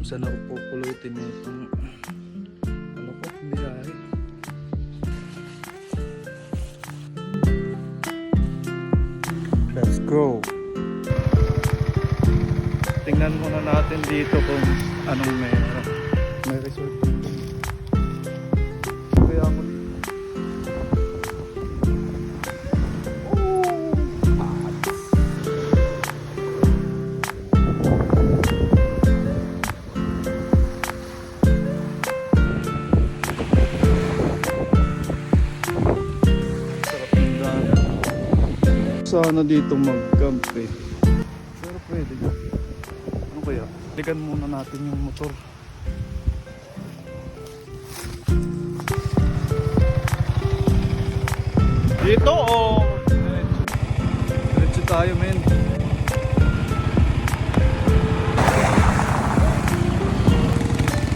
kung saan ako pupulutin itong ano ko, biyahe. Let's go. Tingnan muna natin dito kung anong meron. May resort dito. Kaya ako dito. Sana dito mag-camp eh. Pero pwede. Ano kaya? Balikan muna natin yung motor. Dito o diretso tayo, men.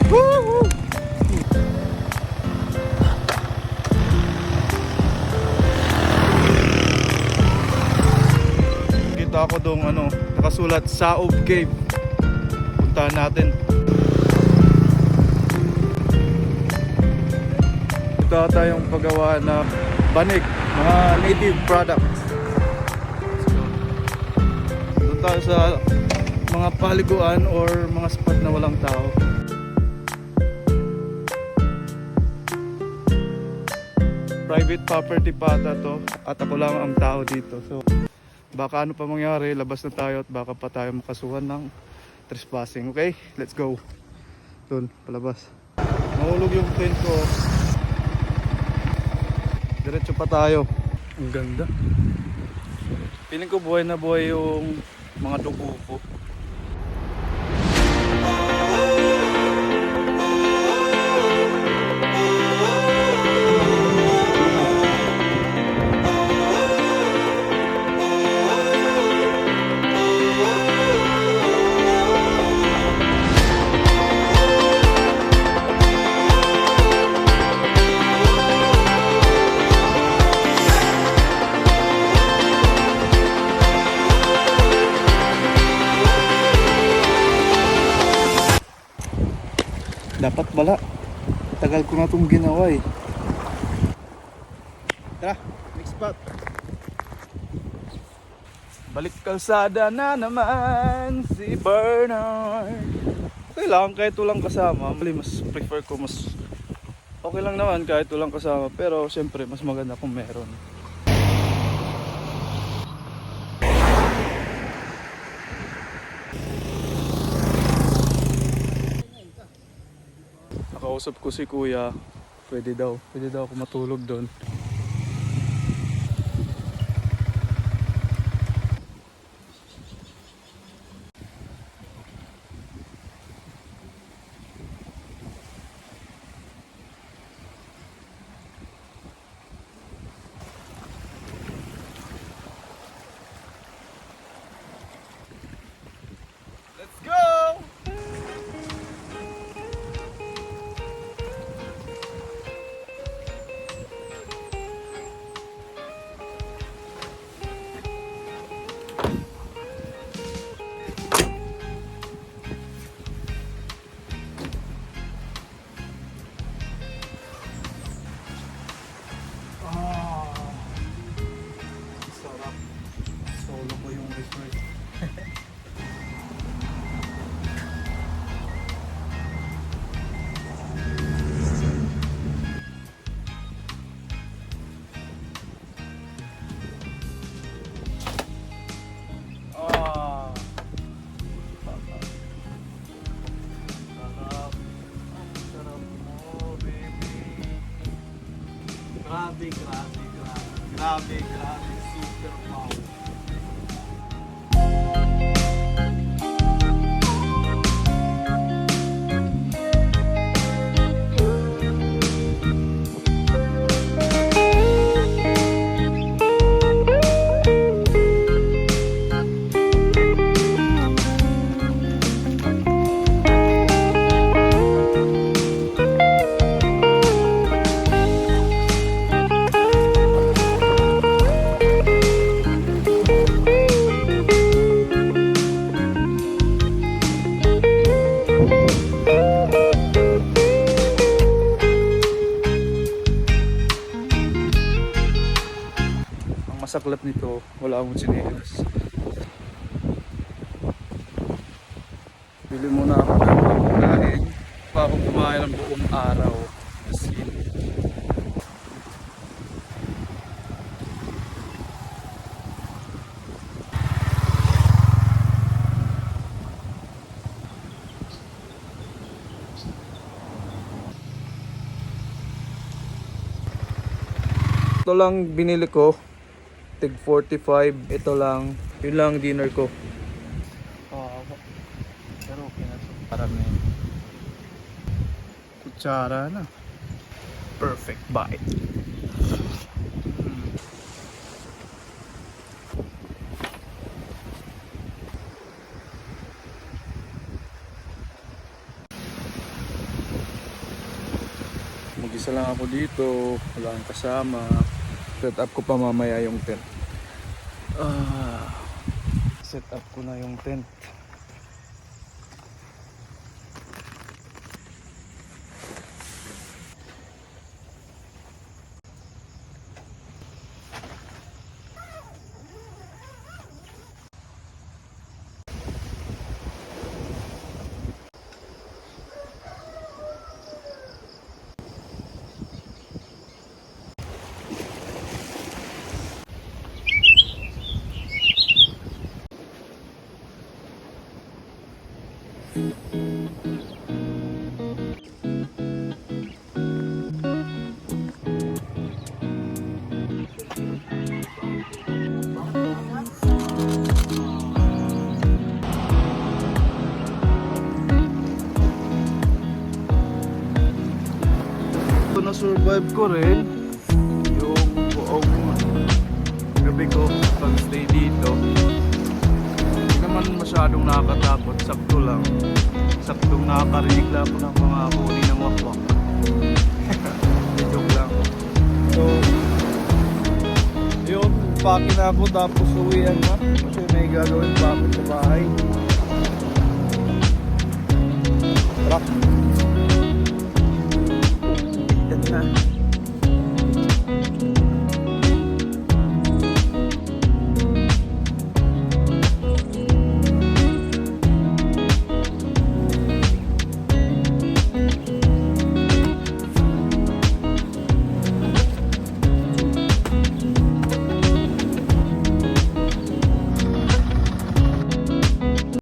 Woohoo! Ako dong nakasulat Saob Cave. Puntahan natin. Ito tayong paggawa na banig, mga native products. Doon tayo sa mga paliguan or mga spot na walang tao. Private property pata to at ako lang ang tao dito. So baka ano pa mangyari, labas na tayo at baka pa tayo makasuhan ng trespassing. Okay, let's go. Doon, palabas. Nahulog yung tent ko. Diretso pa tayo. Ang ganda. Feeling ko buhay na buhay yung mga dugo ko. Dapat bala. Tagal ko na itong ginawa eh. Tara, next spot. Balik kalsada na naman si Bernard. Okay lang kahit walang kasama. Mas prefer ko, mas okay lang naman kahit walang kasama. Pero syempre mas maganda kung meron. Nakausap ko si kuya, pwede daw ako matulog doon. Let's go! Solo ko yung resort. Grabe, super wow. masaklap nito, wala akong tsinelas. Bili muna ako ng pagkain pa akong kumain ng buong araw. As in. Ito lang binili ko, tig 45. Ito lang, yun lang dinner ko. Pero okay na ito. Parang na yun. Kutsara na. Perfect bite. Mag-isa lang ako dito, wala akong kasama. Set up ko pa mamaya yung tent. Set up ko na yung tent. Ito na-survive ko rin yung buong gabi ko pag-stay dito. Hindi naman masyadong nakakatakot, sakto lang. Saktong nakakarinig lang ako ng mga huni ng wakwak. Joke lang. So, yun, packing na ako tapos uwian na. Kasi may gagawin pa ako sa bahay. Tara. Yan na.